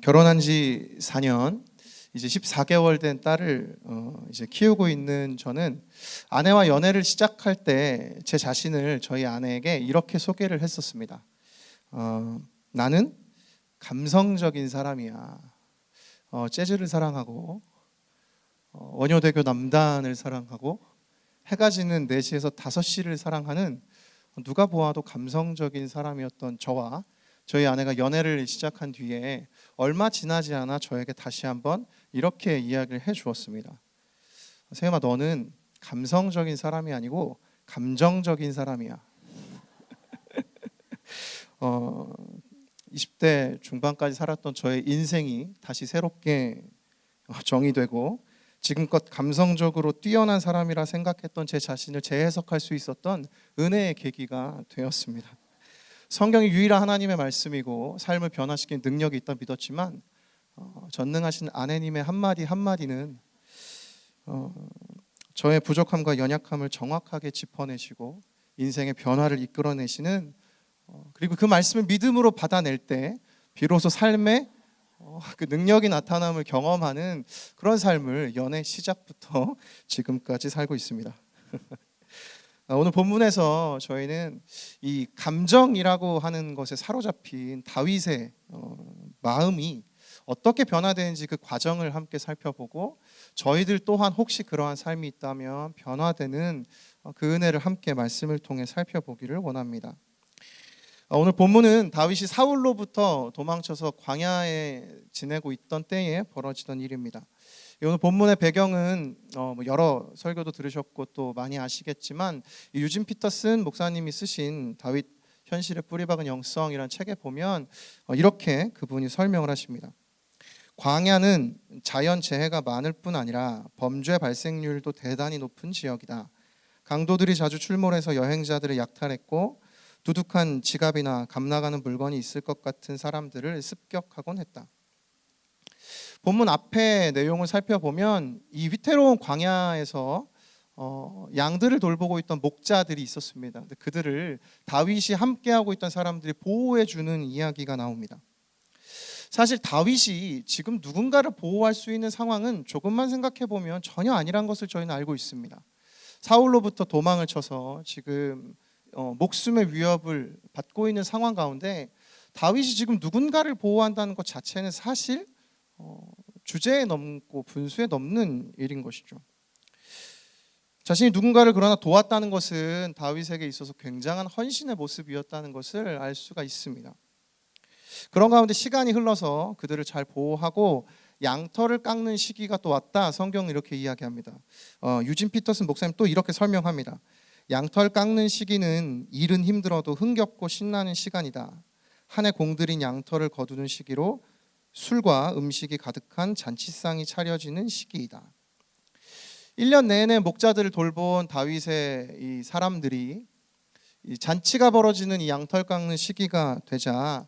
결혼한 지 4년, 이제 14개월 된 딸을 이제 키우고 있는 저는 아내와 연애를 시작할 때 제 자신을 저희 아내에게 이렇게 소개를 했었습니다. 나는 감성적인 사람이야. 재즈를 사랑하고 원효대교 남단을 사랑하고 해가 지는 4시에서 5시를 사랑하는 누가 보아도 감성적인 사람이었던 저와 저희 아내가 연애를 시작한 뒤에 얼마 지나지 않아 저에게 다시 한번 이렇게 이야기를 해 주었습니다. 세임아, 너는 감성적인 사람이 아니고 감정적인 사람이야. 20대 중반까지 살았던 저의 인생이 다시 새롭게 정의되고 지금껏 감성적으로 뛰어난 사람이라 생각했던 제 자신을 재해석할 수 있었던 은혜의 계기가 되었습니다. 성경이 유일한 하나님의 말씀이고 삶을 변화시키는 능력이 있다 믿었지만 전능하신 아내님의 한마디 한마디는 저의 부족함과 연약함을 정확하게 짚어내시고 인생의 변화를 이끌어내시는 그리고 그 말씀을 믿음으로 받아낼 때 비로소 삶의 그 능력이 나타남을 경험하는 그런 삶을 연애 시작부터 지금까지 살고 있습니다. 오늘 본문에서 저희는 이 감정이라고 하는 것에 사로잡힌 다윗의 마음이 어떻게 변화되는지 그 과정을 함께 살펴보고 저희들 또한 혹시 그러한 삶이 있다면 변화되는 그 은혜를 함께 말씀을 통해 살펴보기를 원합니다. 오늘 본문은 다윗이 사울로부터 도망쳐서 광야에 지내고 있던 때에 벌어지던 일입니다. 오늘 본문의 배경은 여러 설교도 들으셨고 또 많이 아시겠지만 유진 피터슨 목사님이 쓰신 다윗 현실의 뿌리박은 영성이라는 책에 보면 이렇게 그분이 설명을 하십니다. 광야는 자연 재해가 많을 뿐 아니라 범죄 발생률도 대단히 높은 지역이다. 강도들이 자주 출몰해서 여행자들을 약탈했고 두둑한 지갑이나 값나가는 물건이 있을 것 같은 사람들을 습격하곤 했다. 본문 앞에 내용을 살펴보면 이 위태로운 광야에서 양들을 돌보고 있던 목자들이 있었습니다. 그들을 다윗이 함께하고 있던 사람들이 보호해 주는 이야기가 나옵니다. 사실 다윗이 지금 누군가를 보호할 수 있는 상황은 조금만 생각해 보면 전혀 아니란 것을 저희는 알고 있습니다. 사울로부터 도망을 쳐서 지금 목숨의 위협을 받고 있는 상황 가운데 다윗이 지금 누군가를 보호한다는 것 자체는 사실 주제에 넘고 분수에 넘는 일인 것이죠. 자신이 누군가를 그러나 도왔다는 것은 다윗에게 있어서 굉장한 헌신의 모습이었다는 것을 알 수가 있습니다. 그런 가운데 시간이 흘러서 그들을 잘 보호하고 양털을 깎는 시기가 또 왔다. 성경은 이렇게 이야기합니다. 유진 피터슨 목사님 또 이렇게 설명합니다. 양털 깎는 시기는 일은 힘들어도 흥겹고 신나는 시간이다. 한 해 공들인 양털을 거두는 시기로 술과 음식이 가득한 잔치상이 차려지는 시기이다. 1년 내내 목자들을 돌본 다윗의 이 사람들이 이 잔치가 벌어지는 이 양털 깎는 시기가 되자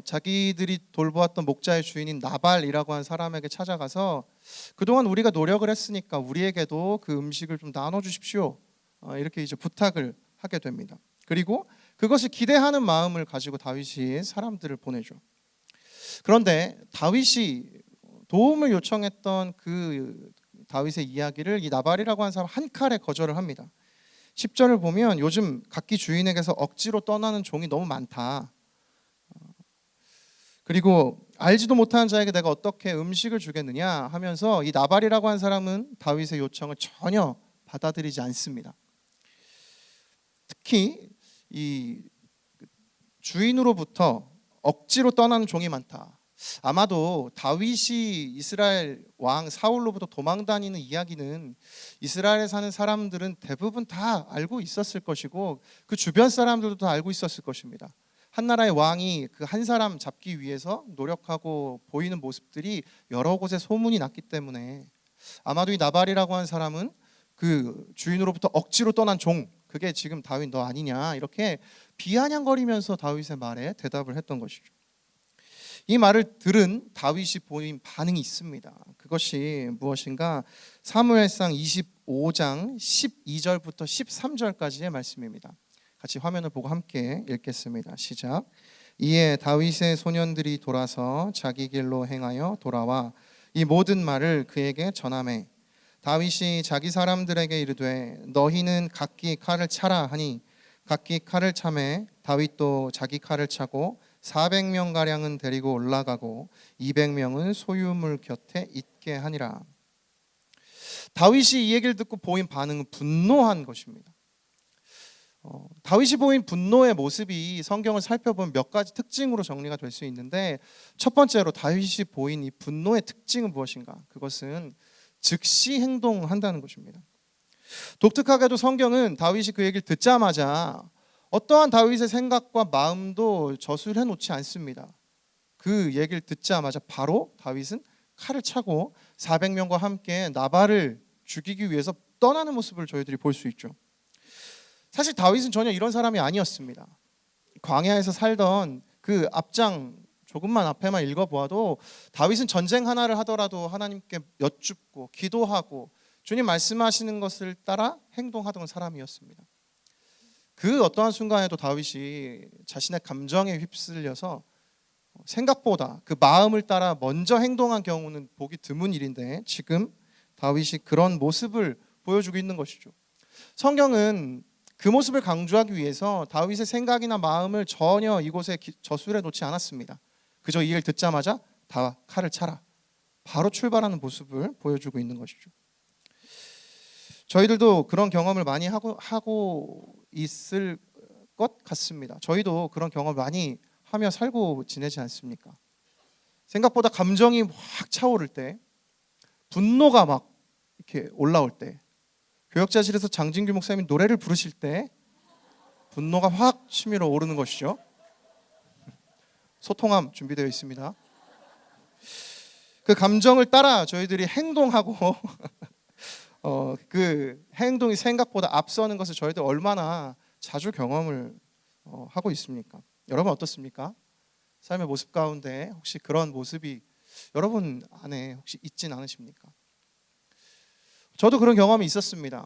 자기들이 돌보았던 목자의 주인인 나발이라고 한 사람에게 찾아가서 그동안 우리가 노력을 했으니까 우리에게도 그 음식을 좀 나눠주십시오. 이렇게 이제 부탁을 하게 됩니다. 그리고 그것을 기대하는 마음을 가지고 다윗이 사람들을 보내죠. 그런데 다윗이 도움을 요청했던 그 다윗의 이야기를 이 나발이라고 한 사람 한 칼에 거절을 합니다. 10절을 보면 요즘 각기 주인에게서 억지로 떠나는 종이 너무 많다. 그리고 알지도 못하는 자에게 내가 어떻게 음식을 주겠느냐 하면서 이 나발이라고 한 사람은 다윗의 요청을 전혀 받아들이지 않습니다. 특히 이 주인으로부터 억지로 떠나는 종이 많다. 아마도 다윗이 이스라엘 왕 사울로부터 도망다니는 이야기는 이스라엘에 사는 사람들은 대부분 다 알고 있었을 것이고 그 주변 사람들도 다 알고 있었을 것입니다. 한 나라의 왕이 그 한 사람 잡기 위해서 노력하고 보이는 모습들이 여러 곳에 소문이 났기 때문에 아마도 이 나발이라고 하는 사람은 그 주인으로부터 억지로 떠난 종, 그게 지금 다윗 너 아니냐 이렇게 비아냥거리면서 다윗의 말에 대답을 했던 것이죠. 이 말을 들은 다윗이 보인 반응이 있습니다. 그것이 무엇인가? 사무엘상 25장 12절부터 13절까지의 말씀입니다. 같이 화면을 보고 함께 읽겠습니다. 시작. 이에 다윗의 소년들이 돌아서 자기 길로 행하여 돌아와 이 모든 말을 그에게 전하매 다윗이 자기 사람들에게 이르되 너희는 각기 칼을 차라 하니 각기 칼을 차매 다윗도 자기 칼을 차고 400명 가량은 데리고 올라가고 200명은 소유물 곁에 있게 하니라. 다윗이 이 얘기를 듣고 보인 반응은 분노한 것입니다. 다윗이 보인 분노의 모습이 성경을 살펴보면 몇 가지 특징으로 정리가 될 수 있는데, 첫 번째로 다윗이 보인 이 분노의 특징은 무엇인가? 그것은 즉시 행동한다는 것입니다. 독특하게도 성경은 다윗이 그 얘기를 듣자마자 어떠한 다윗의 생각과 마음도 저술해 놓지 않습니다. 그 얘기를 듣자마자 바로 다윗은 칼을 차고 400명과 함께 나발을 죽이기 위해서 떠나는 모습을 저희들이 볼 수 있죠. 사실 다윗은 전혀 이런 사람이 아니었습니다. 광야에서 살던 그 앞장 조금만 앞에만 읽어보아도 다윗은 전쟁 하나를 하더라도 하나님께 여쭙고 기도하고 주님 말씀하시는 것을 따라 행동하던 사람이었습니다. 그 어떠한 순간에도 다윗이 자신의 감정에 휩쓸려서 생각보다 그 마음을 따라 먼저 행동한 경우는 보기 드문 일인데, 지금 다윗이 그런 모습을 보여주고 있는 것이죠. 성경은 그 모습을 강조하기 위해서 다윗의 생각이나 마음을 전혀 이곳에 저술해 놓지 않았습니다. 그저 이 얘기를 듣자마자 다 칼을 차라, 바로 출발하는 모습을 보여주고 있는 것이죠. 저희들도 그런 경험을 많이 하고 있을 것 같습니다. 저희도 그런 경험을 많이 하며 살고 지내지 않습니까? 생각보다 감정이 확 차오를 때, 분노가 막 이렇게 올라올 때, 교역자실에서 장진규 목사님이 노래를 부르실 때 분노가 확 치밀어 오르는 것이죠. 소통함 준비되어 있습니다. 그 감정을 따라 저희들이 행동하고 그 행동이 생각보다 앞서는 것을 저희들 얼마나 자주 경험을 하고 있습니까? 여러분 어떻습니까? 삶의 모습 가운데 혹시 그런 모습이 여러분 안에 혹시 있진 않으십니까? 저도 그런 경험이 있었습니다.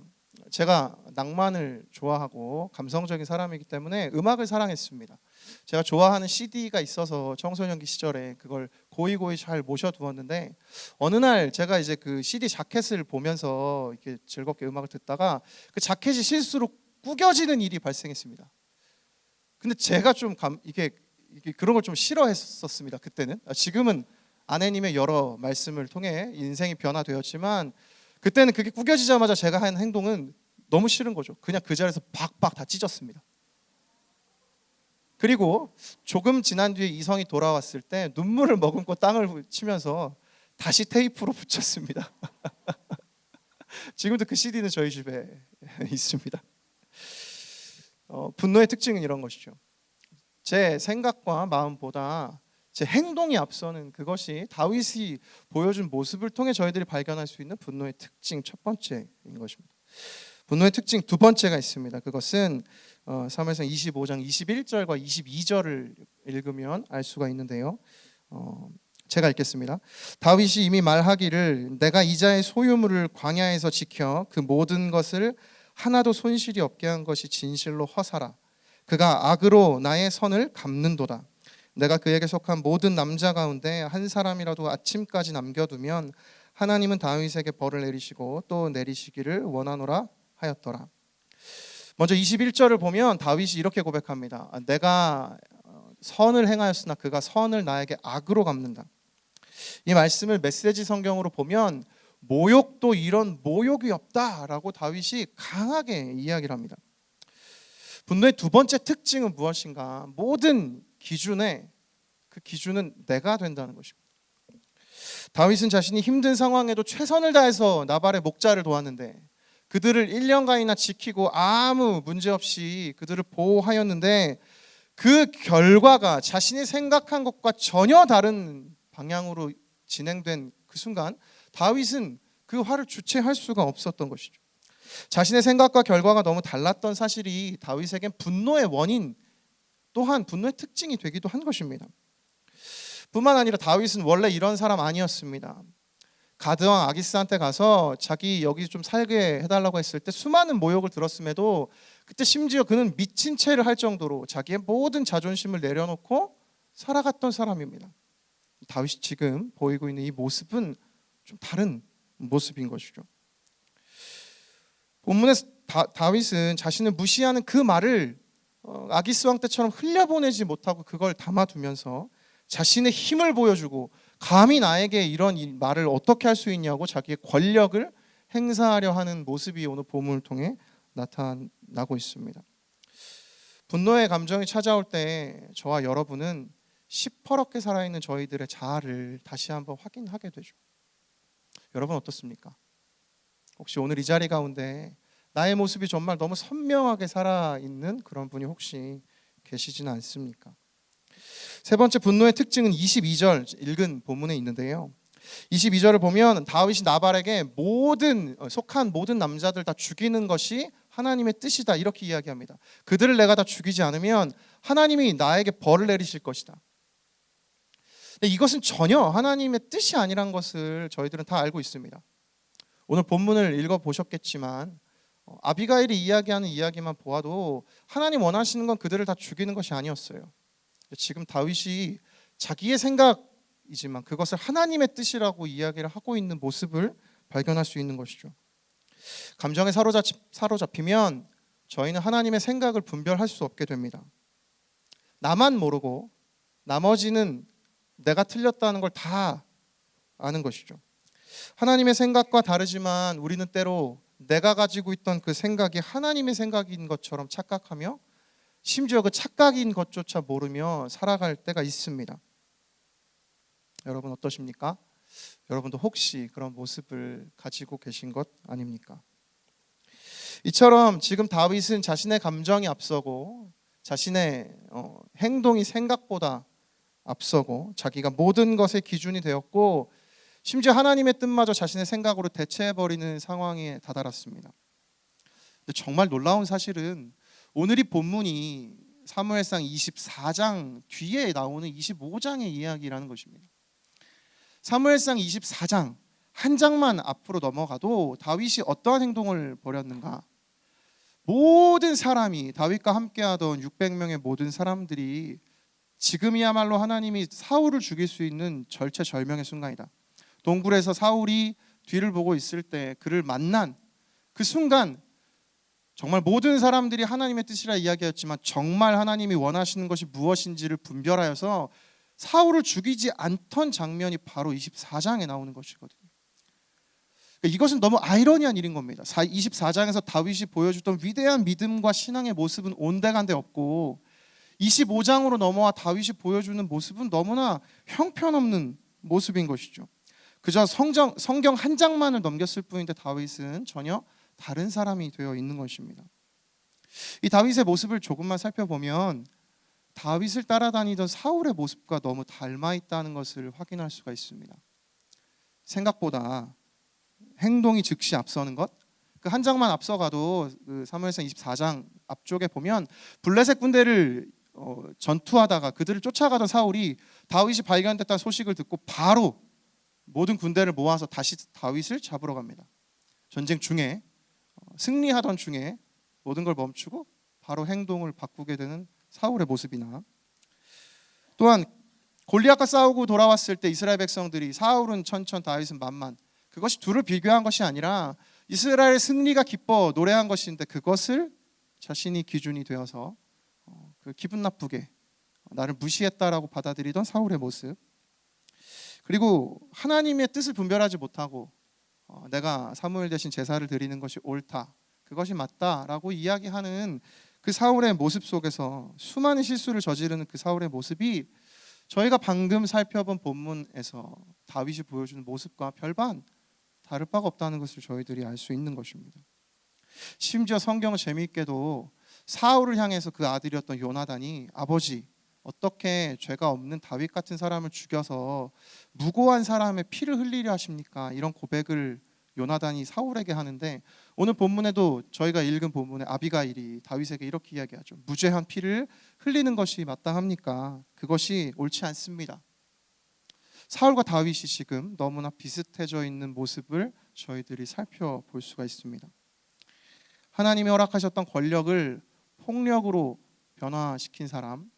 제가 낭만을 좋아하고 감성적인 사람이기 때문에 음악을 사랑했습니다. 제가 좋아하는 CD가 있어서 청소년기 시절에 그걸 고이고이 잘 모셔두었는데, 어느 날 제가 이제 그 CD 자켓을 보면서 이렇게 즐겁게 음악을 듣다가 그 자켓이 실수로 구겨지는 일이 발생했습니다. 근데 제가 좀 이게 그런 걸 좀 싫어했었습니다. 그때는. 지금은 아내님의 여러 말씀을 통해 인생이 변화되었지만, 그때는 그게 구겨지자마자 제가 한 행동은 너무 싫은 거죠. 그냥 그 자리에서 박박 다 찢었습니다. 그리고 조금 지난 뒤에 이성이 돌아왔을 때 눈물을 머금고 땅을 치면서 다시 테이프로 붙였습니다. 지금도 그 CD는 저희 집에 있습니다. 분노의 특징은 이런 것이죠. 제 생각과 마음보다 제 행동이 앞서는 그것이 다윗이 보여준 모습을 통해 저희들이 발견할 수 있는 분노의 특징 첫 번째인 것입니다. 분노의 특징 두 번째가 있습니다. 그것은 사무엘상 25장 21절과 22절을 읽으면 알 수가 있는데요. 제가 읽겠습니다. 다윗이 이미 말하기를 내가 이자의 소유물을 광야에서 지켜 그 모든 것을 하나도 손실이 없게 한 것이 진실로 허사라. 그가 악으로 나의 선을 갚는도다. 내가 그에게 속한 모든 남자 가운데 한 사람이라도 아침까지 남겨두면 하나님은 다윗에게 벌을 내리시고 또 내리시기를 원하노라 하였더라. 먼저 21절을 보면 다윗이 이렇게 고백합니다. 내가 선을 행하였으나 그가 선을 나에게 악으로 갚는다. 이 말씀을 메시지 성경으로 보면 모욕도 이런 모욕이 없다라고 다윗이 강하게 이야기를 합니다. 분노의 두 번째 특징은 무엇인가? 모든 기준에 그 기준은 내가 된다는 것입니다. 다윗은 자신이 힘든 상황에도 최선을 다해서 나발의 목자를 도왔는데, 그들을 1년간이나 지키고 아무 문제 없이 그들을 보호하였는데, 그 결과가 자신이 생각한 것과 전혀 다른 방향으로 진행된 그 순간 다윗은 그 화를 주체할 수가 없었던 것이죠. 자신의 생각과 결과가 너무 달랐던 사실이 다윗에겐 분노의 원인 또한 분노의 특징이 되기도 한 것입니다. 뿐만 아니라 다윗은 원래 이런 사람 아니었습니다. 가드왕 아기스한테 가서 자기 여기 좀 살게 해달라고 했을 때 수많은 모욕을 들었음에도 그때 심지어 그는 미친 채를 할 정도로 자기의 모든 자존심을 내려놓고 살아갔던 사람입니다. 다윗이 지금 보이고 있는 이 모습은 좀 다른 모습인 것이죠. 본문에서 다윗은 자신을 무시하는 그 말을 아기스 왕 때처럼 흘려보내지 못하고 그걸 담아두면서 자신의 힘을 보여주고 감히 나에게 이런 말을 어떻게 할 수 있냐고 자기의 권력을 행사하려 하는 모습이 오늘 본문을 통해 나타나고 있습니다. 분노의 감정이 찾아올 때 저와 여러분은 시퍼렇게 살아있는 저희들의 자아를 다시 한번 확인하게 되죠. 여러분 어떻습니까? 혹시 오늘 이 자리 가운데 나의 모습이 정말 너무 선명하게 살아있는 그런 분이 혹시 계시지는 않습니까? 세 번째 분노의 특징은 22절 읽은 본문에 있는데요. 22절을 보면 다윗이 나발에게 속한 모든 남자들 다 죽이는 것이 하나님의 뜻이다 이렇게 이야기합니다. 그들을 내가 다 죽이지 않으면 하나님이 나에게 벌을 내리실 것이다. 근데 이것은 전혀 하나님의 뜻이 아니란 것을 저희들은 다 알고 있습니다. 오늘 본문을 읽어보셨겠지만 아비가일이 이야기하는 이야기만 보아도 하나님 원하시는 건 그들을 다 죽이는 것이 아니었어요. 지금 다윗이 자기의 생각이지만 그것을 하나님의 뜻이라고 이야기를 하고 있는 모습을 발견할 수 있는 것이죠. 감정에 사로잡히면 저희는 하나님의 생각을 분별할 수 없게 됩니다. 나만 모르고 나머지는 내가 틀렸다는 걸 다 아는 것이죠. 하나님의 생각과 다르지만 우리는 때로 내가 가지고 있던 그 생각이 하나님의 생각인 것처럼 착각하며 심지어 그 착각인 것조차 모르며 살아갈 때가 있습니다. 여러분 어떠십니까? 여러분도 혹시 그런 모습을 가지고 계신 것 아닙니까? 이처럼 지금 다윗은 자신의 감정이 앞서고 자신의 행동이 생각보다 앞서고 자기가 모든 것의 기준이 되었고 심지어 하나님의 뜻마저 자신의 생각으로 대체해버리는 상황에 다다랐습니다. 근데 정말 놀라운 사실은 오늘 이 본문이 사무엘상 24장 뒤에 나오는 25장의 이야기라는 것입니다. 사무엘상 24장 한 장만 앞으로 넘어가도 다윗이 어떠한 행동을 벌였는가? 모든 사람이 다윗과 함께하던 600명의 모든 사람들이 지금이야말로 하나님이 사울을 죽일 수 있는 절체절명의 순간이다. 동굴에서 사울이 뒤를 보고 있을 때 그를 만난 그 순간 정말 모든 사람들이 하나님의 뜻이라 이야기했지만 정말 하나님이 원하시는 것이 무엇인지를 분별하여서 사울을 죽이지 않던 장면이 바로 24장에 나오는 것이거든요. 이것은 너무 아이러니한 일인 겁니다. 24장에서 다윗이 보여줬던 위대한 믿음과 신앙의 모습은 온데간데 없고 25장으로 넘어와 다윗이 보여주는 모습은 너무나 형편없는 모습인 것이죠. 그저 성경 한 장만을 넘겼을 뿐인데 다윗은 전혀 다른 사람이 되어 있는 것입니다. 이 다윗의 모습을 조금만 살펴보면 다윗을 따라다니던 사울의 모습과 너무 닮아 있다는 것을 확인할 수가 있습니다. 생각보다 행동이 즉시 앞서는 것, 그 한 장만 앞서가도 그 사무엘상 24장 앞쪽에 보면 블레셋 군대를 전투하다가 그들을 쫓아가던 사울이 다윗이 발견됐다는 소식을 듣고 바로 모든 군대를 모아서 다시 다윗을 잡으러 갑니다. 전쟁 중에 승리하던 중에 모든 걸 멈추고 바로 행동을 바꾸게 되는 사울의 모습이나 또한 골리앗과 싸우고 돌아왔을 때 이스라엘 백성들이 사울은 천천 다윗은 만만 그것이 둘을 비교한 것이 아니라 이스라엘 승리가 기뻐 노래한 것인데 그것을 자신이 기준이 되어서 그 기분 나쁘게 나를 무시했다라고 받아들이던 사울의 모습 그리고 하나님의 뜻을 분별하지 못하고 내가 사무엘 대신 제사를 드리는 것이 옳다 그것이 맞다라고 이야기하는 그 사울의 모습 속에서 수많은 실수를 저지르는 그 사울의 모습이 저희가 방금 살펴본 본문에서 다윗이 보여주는 모습과 별반 다를 바가 없다는 것을 저희들이 알 수 있는 것입니다. 심지어 성경은 재미있게도 사울을 향해서 그 아들이었던 요나단이 아버지 어떻게 죄가 없는 다윗 같은 사람을 죽여서 무고한 사람의 피를 흘리려 하십니까? 이런 고백을 요나단이 사울에게 하는데 오늘 본문에도 저희가 읽은 본문에 아비가일이 다윗에게 이렇게 이야기하죠. 무죄한 피를 흘리는 것이 마땅합니까? 그것이 옳지 않습니다. 사울과 다윗이 지금 너무나 비슷해져 있는 모습을 저희들이 살펴볼 수가 있습니다. 하나님이 허락하셨던 권력을 폭력으로 변화시킨 사람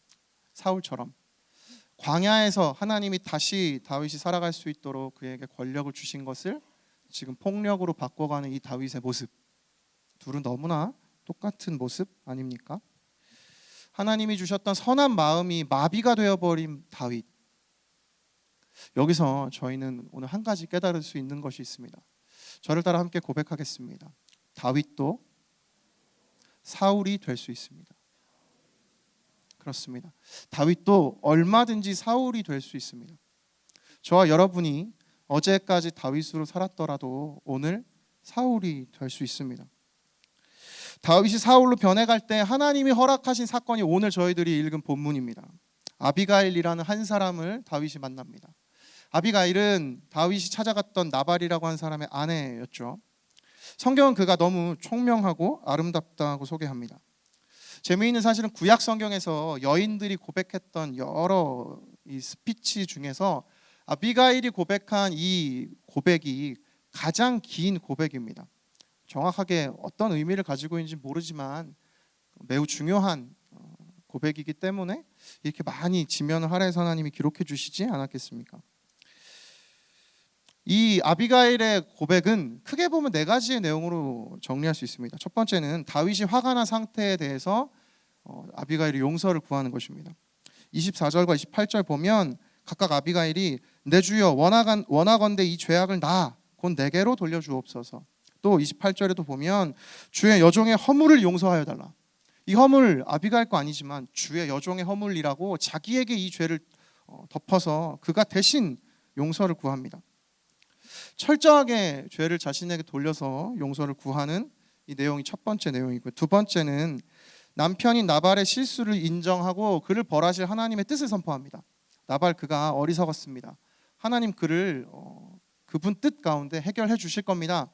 사울처럼 광야에서 하나님이 다시 다윗이 살아갈 수 있도록 그에게 권력을 주신 것을 지금 폭력으로 바꿔가는 이 다윗의 모습, 둘은 너무나 똑같은 모습 아닙니까? 하나님이 주셨던 선한 마음이 마비가 되어버린 다윗. 여기서 저희는 오늘 한 가지 깨달을 수 있는 것이 있습니다. 저를 따라 함께 고백하겠습니다. 다윗도 사울이 될 수 있습니다. 그렇습니다. 다윗도 얼마든지 사울이 될 수 있습니다. 저와 여러분이 어제까지 다윗으로 살았더라도 오늘 사울이 될 수 있습니다. 다윗이 사울로 변해갈 때 하나님이 허락하신 사건이 오늘 저희들이 읽은 본문입니다. 아비가일이라는 한 사람을 다윗이 만납니다. 아비가일은 다윗이 찾아갔던 나발이라고 한 사람의 아내였죠. 성경은 그가 너무 총명하고 아름답다고 소개합니다. 재미있는 사실은 구약 성경에서 여인들이 고백했던 여러 이 스피치 중에서 아비가일이 고백한 이 고백이 가장 긴 고백입니다. 정확하게 어떤 의미를 가지고 있는지 모르지만 매우 중요한 고백이기 때문에 이렇게 많이 지면을 하라해서 하나님이 기록해 주시지 않았겠습니까? 이 아비가일의 고백은 크게 보면 네 가지의 내용으로 정리할 수 있습니다. 첫 번째는 다윗이 화가 난 상태에 대해서 아비가일이 용서를 구하는 것입니다. 24절과 28절 보면 각각 아비가일이 내 주여 원하건대 이 죄악을 곧 내게로 돌려주옵소서. 또 28절에도 보면 주의 여종의 허물을 용서하여 달라. 이 허물 아비가일 거 아니지만 주의 여종의 허물이라고 자기에게 이 죄를 덮어서 그가 대신 용서를 구합니다. 철저하게 죄를 자신에게 돌려서 용서를 구하는 이 내용이 첫 번째 내용이고요. 두 번째는 남편인 나발의 실수를 인정하고 그를 벌하실 하나님의 뜻을 선포합니다. 나발 그가 어리석었습니다. 하나님 그를 그분 뜻 가운데 해결해 주실 겁니다.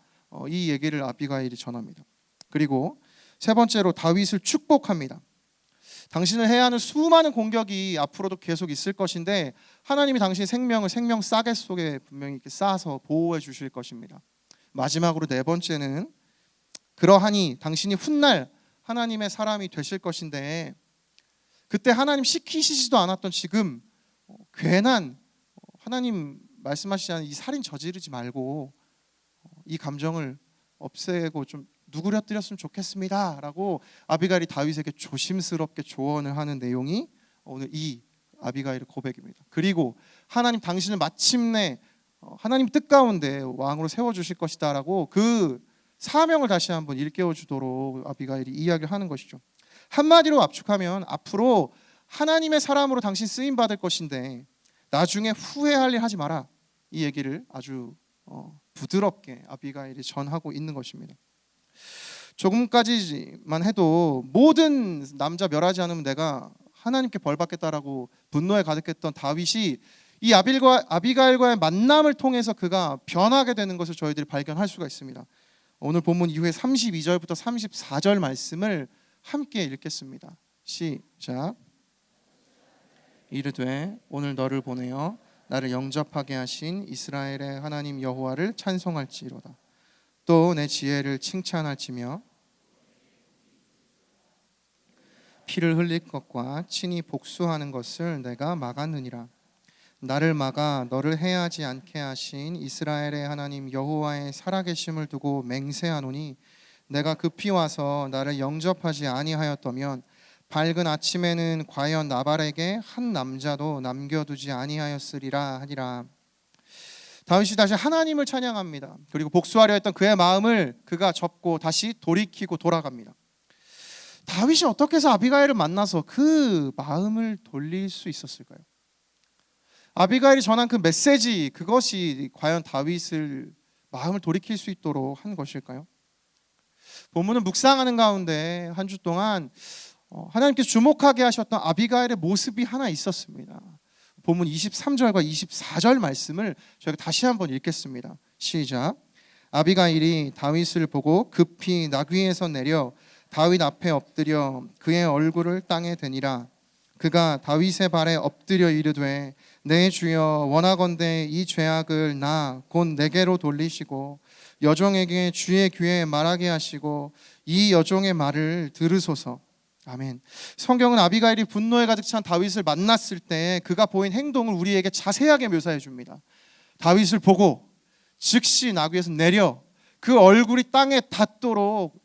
이 얘기를 아비가일이 전합니다. 그리고 세 번째로 다윗을 축복합니다. 당신을 해야 하는 수많은 공격이 앞으로도 계속 있을 것인데 하나님이 당신의 생명을 생명 싸개 속에 분명히 이렇게 쌓아서 보호해 주실 것입니다. 마지막으로 네 번째는 그러하니 당신이 훗날 하나님의 사람이 되실 것인데 그때 하나님 시키시지도 않았던 지금 괜한 하나님 말씀하시지 않은 이 살인 저지르지 말고 이 감정을 없애고 좀 누그러뜨렸으면 좋겠습니다 라고 아비가일이 다윗에게 조심스럽게 조언을 하는 내용이 오늘 이 아비가일의 고백입니다. 그리고 하나님 당신을 마침내 하나님 뜻 가운데 왕으로 세워주실 것이다 라고 그 사명을 다시 한번 일깨워 주도록 아비가일이 이야기를 하는 것이죠. 한마디로 압축하면 앞으로 하나님의 사람으로 당신 쓰임 받을 것인데 나중에 후회할 일 하지 마라, 이 얘기를 아주 부드럽게 아비가일이 전하고 있는 것입니다. 조금까지만 해도 모든 남자 멸하지 않으면 내가 하나님께 벌받겠다라고 분노에 가득했던 다윗이 이 아비가일과의 만남을 통해서 그가 변하게 되는 것을 저희들이 발견할 수가 있습니다. 오늘 본문 이후에 32절부터 34절 말씀을 함께 읽겠습니다. 시작. 이르되 오늘 너를 보내어 나를 영접하게 하신 이스라엘의 하나님 여호와를 찬송할지로다. 또 내 지혜를 칭찬할지며 피를 흘릴 것과 친히 복수하는 것을 내가 막았느니라. 나를 막아 너를 해하지 않게 하신 이스라엘의 하나님 여호와의 살아계심을 두고 맹세하노니 내가 급히 와서 나를 영접하지 아니하였더면 밝은 아침에는 과연 나발에게 한 남자도 남겨두지 아니하였으리라 하니라. 다윗이 다시 하나님을 찬양합니다. 그리고 복수하려 했던 그의 마음을 그가 접고 다시 돌이키고 돌아갑니다. 다윗이 어떻게 해서 아비가일을 만나서 그 마음을 돌릴 수 있었을까요? 아비가일이 전한 그 메시지, 그것이 과연 다윗을 마음을 돌이킬 수 있도록 한 것일까요? 본문은 묵상하는 가운데 한 주 동안 하나님께서 주목하게 하셨던 아비가일의 모습이 하나 있었습니다. 본문 23절과 24절 말씀을 저희가 다시 한번 읽겠습니다. 시작. 아비가일이 다윗을 보고 급히 나귀에서 내려 다윗 앞에 엎드려 그의 얼굴을 땅에 대니라. 그가 다윗의 발에 엎드려 이르되 내 주여 원하건대 이 죄악을 곧 내게로 돌리시고 여종에게 주의 귀에 말하게 하시고 이 여종의 말을 들으소서. 아멘. 성경은 아비가일이 분노에 가득 찬 다윗을 만났을 때 그가 보인 행동을 우리에게 자세하게 묘사해 줍니다. 다윗을 보고 즉시 나귀에서 내려 그 얼굴이 땅에 닿도록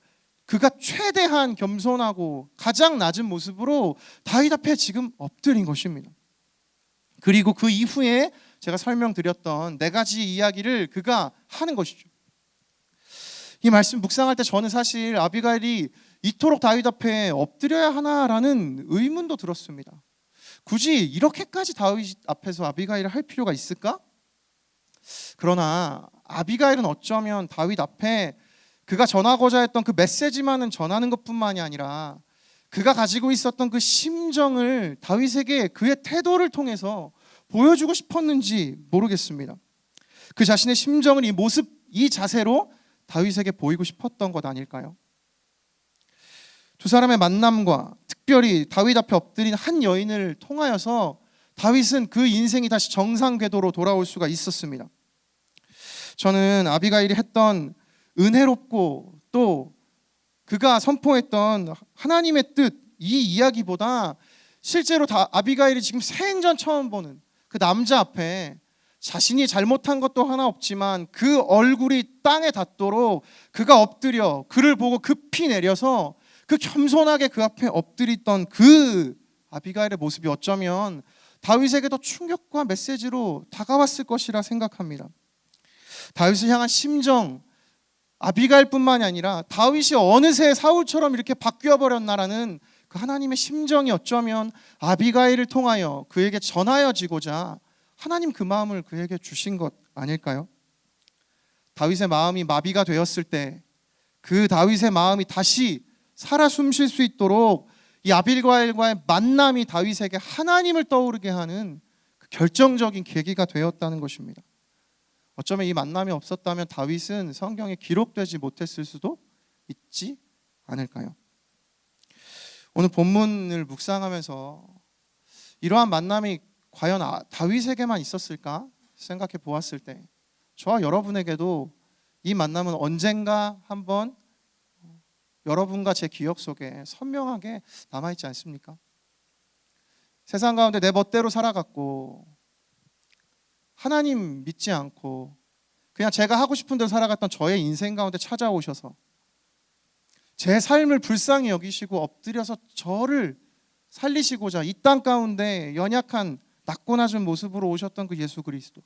그가 최대한 겸손하고 가장 낮은 모습으로 다윗 앞에 지금 엎드린 것입니다. 그리고 그 이후에 제가 설명드렸던 네 가지 이야기를 그가 하는 것이죠. 이 말씀 묵상할 때 저는 사실 아비가일이 이토록 다윗 앞에 엎드려야 하나라는 의문도 들었습니다. 굳이 이렇게까지 다윗 앞에서 아비가일을 할 필요가 있을까? 그러나 아비가일은 어쩌면 다윗 앞에 그가 전하고자 했던 그 메시지만은 전하는 것뿐만이 아니라 그가 가지고 있었던 그 심정을 다윗에게 그의 태도를 통해서 보여주고 싶었는지 모르겠습니다. 그 자신의 심정을 이 모습, 이 자세로 다윗에게 보이고 싶었던 것 아닐까요? 두 사람의 만남과 특별히 다윗 앞에 엎드린 한 여인을 통하여서 다윗은 그 인생이 다시 정상 궤도로 돌아올 수가 있었습니다. 저는 아비가일이 했던 은혜롭고 또 그가 선포했던 하나님의 뜻, 이 이야기보다 실제로 아비가일이 지금 생전 처음 보는 그 남자 앞에 자신이 잘못한 것도 하나 없지만 그 얼굴이 땅에 닿도록 그가 엎드려 그를 보고 급히 내려서 그 겸손하게 그 앞에 엎드리던 그 아비가일의 모습이 어쩌면 다윗에게도 충격과 메시지로 다가왔을 것이라 생각합니다. 다윗을 향한 심정, 아비가일뿐만이 아니라 다윗이 어느새 사울처럼 이렇게 바뀌어 버렸나라는 그 하나님의 심정이 어쩌면 아비가일을 통하여 그에게 전하여지고자 하나님 그 마음을 그에게 주신 것 아닐까요? 다윗의 마음이 마비가 되었을 때 그 다윗의 마음이 다시 살아 숨쉴 수 있도록 이 아비가일과의 만남이 다윗에게 하나님을 떠오르게 하는 그 결정적인 계기가 되었다는 것입니다. 어쩌면 이 만남이 없었다면 다윗은 성경에 기록되지 못했을 수도 있지 않을까요? 오늘 본문을 묵상하면서 이러한 만남이 과연 다윗에게만 있었을까 생각해 보았을 때 저와 여러분에게도 이 만남은 언젠가 한번 여러분과 제 기억 속에 선명하게 남아있지 않습니까? 세상 가운데 내 멋대로 살아갔고 하나님 믿지 않고 그냥 제가 하고 싶은 대로 살아갔던 저의 인생 가운데 찾아오셔서 제 삶을 불쌍히 여기시고 엎드려서 저를 살리시고자 이 땅 가운데 연약한 낮고 낮은 모습으로 오셨던 그 예수 그리스도,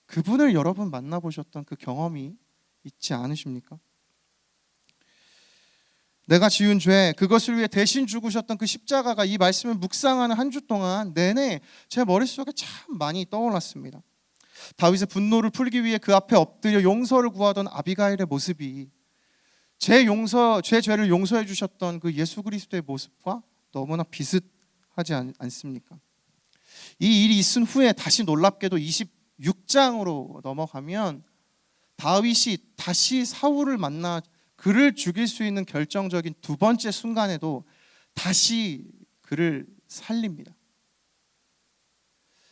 그분을 여러분 만나보셨던 그 경험이 있지 않으십니까? 내가 지은 죄, 그것을 위해 대신 죽으셨던 그 십자가가 이 말씀을 묵상하는 한 주 동안 내내 제 머릿속에 참 많이 떠올랐습니다. 다윗의 분노를 풀기 위해 그 앞에 엎드려 용서를 구하던 아비가일의 모습이 제 죄를 용서해 주셨던 그 예수 그리스도의 모습과 너무나 비슷하지 않습니까? 이 일이 있은 후에 다시 놀랍게도 26장으로 넘어가면 다윗이 다시 사울을 만나 그를 죽일 수 있는 결정적인 두 번째 순간에도 다시 그를 살립니다.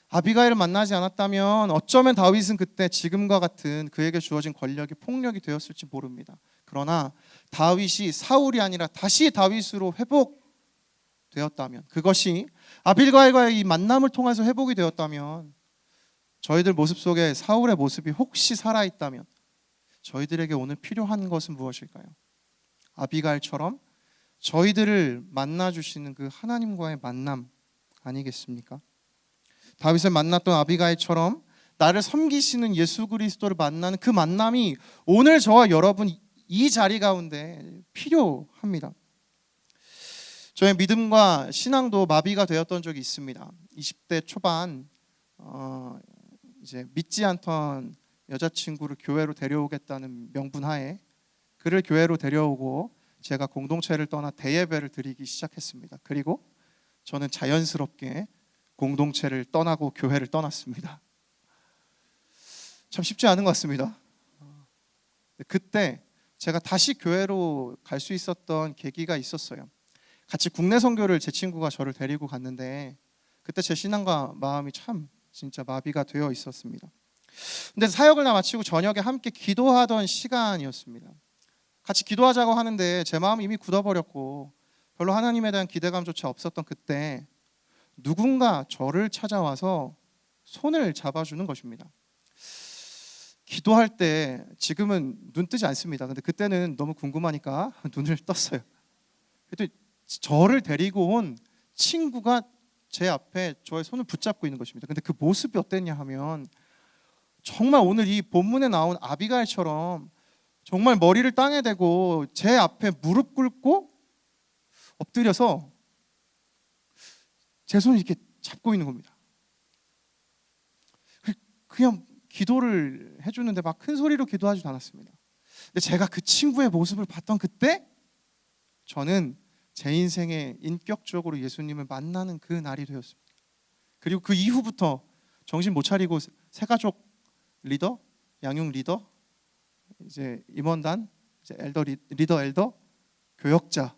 아비가일을 만나지 않았다면 어쩌면 다윗은 그때 지금과 같은 그에게 주어진 권력이 폭력이 되었을지 모릅니다. 그러나 다윗이 사울이 아니라 다시 다윗으로 회복되었다면, 그것이 아비가일과의 이 만남을 통해서 회복이 되었다면, 저희들 모습 속에 사울의 모습이 혹시 살아있다면 저희들에게 오늘 필요한 것은 무엇일까요? 아비가일처럼 저희들을 만나주시는 그 하나님과의 만남 아니겠습니까? 다윗을 만났던 아비가일처럼 나를 섬기시는 예수 그리스도를 만나는 그 만남이 오늘 저와 여러분 이 자리 가운데 필요합니다. 저의 믿음과 신앙도 마비가 되었던 적이 있습니다. 20대 초반 이제 믿지 않던 여자친구를 교회로 데려오겠다는 명분하에 그를 교회로 데려오고 제가 공동체를 떠나 대예배를 드리기 시작했습니다. 그리고 저는 자연스럽게 공동체를 떠나고 교회를 떠났습니다. 참 쉽지 않은 것 같습니다. 그때 제가 다시 교회로 갈 수 있었던 계기가 있었어요. 같이 국내 선교를 제 친구가 저를 데리고 갔는데 그때 제 신앙과 마음이 참 진짜 마비가 되어 있었습니다. 근데 사역을 다 마치고 저녁에 함께 기도하던 시간이었습니다. 같이 기도하자고 하는데 제 마음이 이미 굳어버렸고 별로 하나님에 대한 기대감조차 없었던 그때 누군가 저를 찾아와서 손을 잡아주는 것입니다. 기도할 때 지금은 눈 뜨지 않습니다. 근데 그때는 너무 궁금하니까 눈을 떴어요. 그때 저를 데리고 온 친구가 제 앞에 저의 손을 붙잡고 있는 것입니다. 근데 그 모습이 어땠냐 하면 정말 오늘 이 본문에 나온 아비가일처럼 정말 머리를 땅에 대고 제 앞에 무릎 꿇고 엎드려서 제 손을 이렇게 잡고 있는 겁니다. 그냥 기도를 해주는데 막 큰 소리로 기도하지도 않았습니다. 근데 제가 그 친구의 모습을 봤던 그때 저는 제 인생에 인격적으로 예수님을 만나는 그 날이 되었습니다. 그리고 그 이후부터 정신 못 차리고 새가족 리더, 양육 리더, 이제 임원단, 이제 리더, 교역자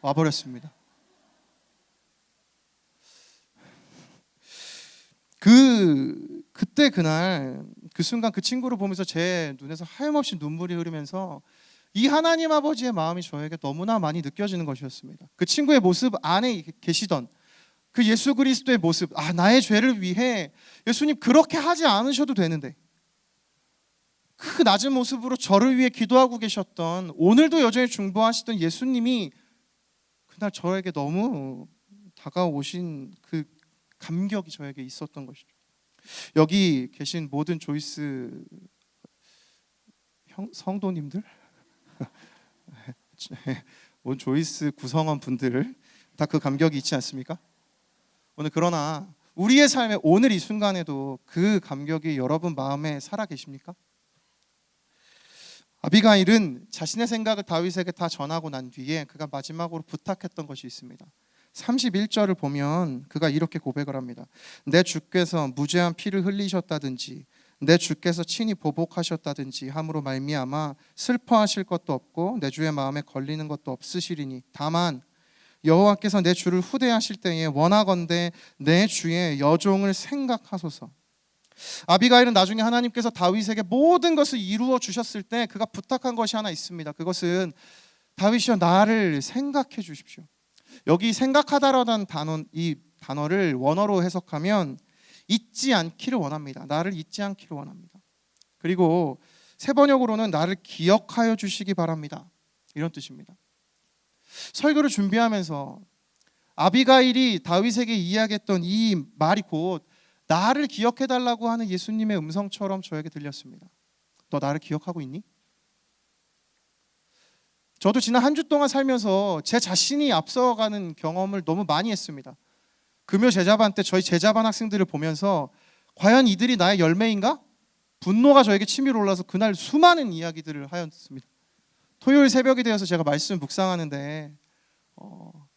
와버렸습니다. 그때 그날 그 순간 그 친구를 보면서 제 눈에서 하염없이 눈물이 흐르면서 이 하나님 아버지의 마음이 저에게 너무나 많이 느껴지는 것이었습니다. 그 친구의 모습 안에 계시던 그 예수 그리스도의 모습, 나의 죄를 위해 예수님 그렇게 하지 않으셔도 되는데 그 낮은 모습으로 저를 위해 기도하고 계셨던, 오늘도 여전히 중보하시던 예수님이 그날 저에게 너무 다가오신 그 감격이 저에게 있었던 것이죠. 여기 계신 모든 조이스 성도님들, 모든 조이스 구성원 분들 다 그 감격이 있지 않습니까? 오늘 그러나 우리의 삶에 오늘 이 순간에도 그 감격이 여러분 마음에 살아 계십니까? 아비가일은 자신의 생각을 다윗에게 다 전하고 난 뒤에 그가 마지막으로 부탁했던 것이 있습니다. 31절을 보면 그가 이렇게 고백을 합니다. 내 주께서 무죄한 피를 흘리셨다든지 내 주께서 친히 보복하셨다든지 함으로 말미암아 슬퍼하실 것도 없고 내 주의 마음에 걸리는 것도 없으시리니 다만 여호와께서 내 주를 후대하실 때에 원하건대 내 주의 여종을 생각하소서. 아비가일은 나중에 하나님께서 다윗에게 모든 것을 이루어 주셨을 때 그가 부탁한 것이 하나 있습니다. 그것은 다윗이여 나를 생각해 주십시오. 여기 생각하다라는 이 단어를 원어로 해석하면 잊지 않기를 원합니다. 나를 잊지 않기를 원합니다. 그리고 새 번역으로는 나를 기억하여 주시기 바랍니다. 이런 뜻입니다. 설교를 준비하면서 아비가일이 다윗에게 이야기했던 이 말이 곧 나를 기억해달라고 하는 예수님의 음성처럼 저에게 들렸습니다. 너 나를 기억하고 있니? 저도 지난 한 주 동안 살면서 제 자신이 앞서가는 경험을 너무 많이 했습니다. 금요 제자반 때 저희 제자반 학생들을 보면서 과연 이들이 나의 열매인가? 분노가 저에게 치밀어 올라서 그날 수많은 이야기들을 하였습니다. 토요일 새벽이 되어서 제가 말씀 묵상하는데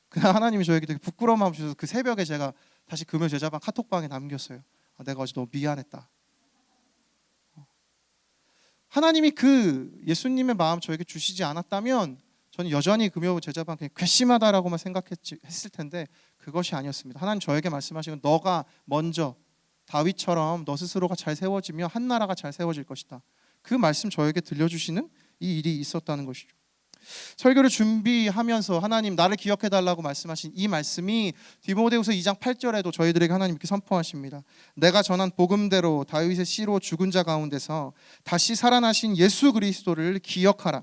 그날 하나님이 저에게 되게 부끄러운 마음 주셔서 그 새벽에 제가 다시 금요 제자반 카톡방에 남겼어요. 내가 어제 너무 미안했다. 하나님이 그 예수님의 마음 저에게 주시지 않았다면 저는 여전히 금요 제자반 그냥 괘씸하다라고만 생각했을 텐데 그것이 아니었습니다. 하나님 저에게 말씀하시는 너가 먼저 다윗처럼 너 스스로가 잘 세워지며 한 나라가 잘 세워질 것이다. 그 말씀 저에게 들려주시는 이 일이 있었다는 것이죠. 설교를 준비하면서 하나님 나를 기억해달라고 말씀하신 이 말씀이 디모데후서 2장 8절에도 저희들에게 하나님께 선포하십니다. 내가 전한 복음대로 다윗의 씨로 죽은 자 가운데서 다시 살아나신 예수 그리스도를 기억하라.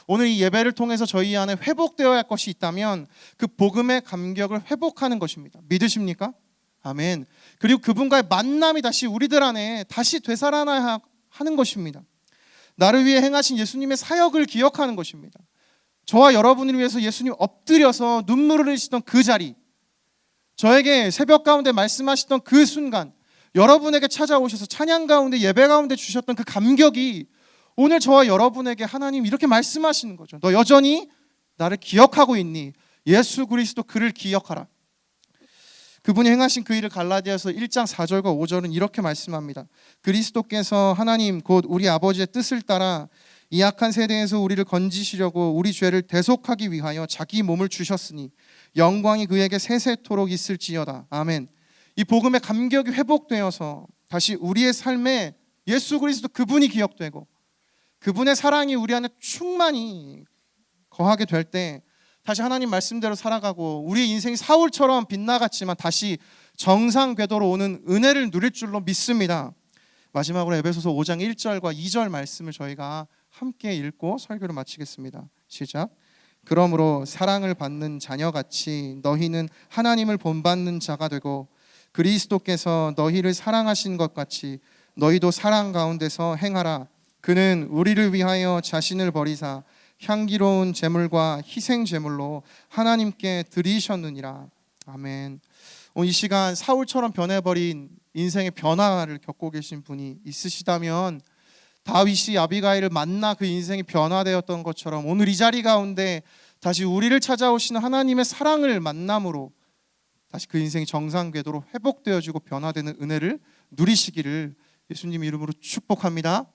오늘 이 예배를 통해서 저희 안에 회복되어야 할 것이 있다면 그 복음의 감격을 회복하는 것입니다. 믿으십니까? 아멘. 그리고 그분과의 만남이 다시 우리들 안에 다시 되살아나야 하는 것입니다. 나를 위해 행하신 예수님의 사역을 기억하는 것입니다. 저와 여러분을 위해서 예수님 엎드려서 눈물을 흘리시던 그 자리, 저에게 새벽 가운데 말씀하시던 그 순간, 여러분에게 찾아오셔서 찬양 가운데 예배 가운데 주셨던 그 감격이 오늘 저와 여러분에게 하나님 이렇게 말씀하시는 거죠. 너 여전히 나를 기억하고 있니? 예수 그리스도 그를 기억하라. 그분이 행하신 그 일을 갈라디아서 1장 4절과 5절은 이렇게 말씀합니다. 그리스도께서 하나님 곧 우리 아버지의 뜻을 따라 이 악한 세대에서 우리를 건지시려고 우리 죄를 대속하기 위하여 자기 몸을 주셨으니 영광이 그에게 세세토록 있을지어다. 아멘. 이 복음의 감격이 회복되어서 다시 우리의 삶에 예수 그리스도 그분이 기억되고 그분의 사랑이 우리 안에 충만히 거하게 될 때 다시 하나님 말씀대로 살아가고 우리 인생이 사울처럼 빗나갔지만 다시 정상 궤도로 오는 은혜를 누릴 줄로 믿습니다. 마지막으로 에베소서 5장 1절과 2절 말씀을 저희가 함께 읽고 설교를 마치겠습니다. 시작. 그러므로 사랑을 받는 자녀같이 너희는 하나님을 본받는 자가 되고 그리스도께서 너희를 사랑하신 것 같이 너희도 사랑 가운데서 행하라. 그는 우리를 위하여 자신을 버리사 향기로운 제물과 희생 제물로 하나님께 드리셨느니라. 아멘. 이 시간 사울처럼 변해버린 인생의 변화를 겪고 계신 분이 있으시다면 다윗이 아비가일을 만나 그 인생이 변화되었던 것처럼 오늘 이 자리 가운데 다시 우리를 찾아오시는 하나님의 사랑을 만남으로 다시 그 인생이 정상 궤도로 회복되어지고 변화되는 은혜를 누리시기를 예수님 이름으로 축복합니다.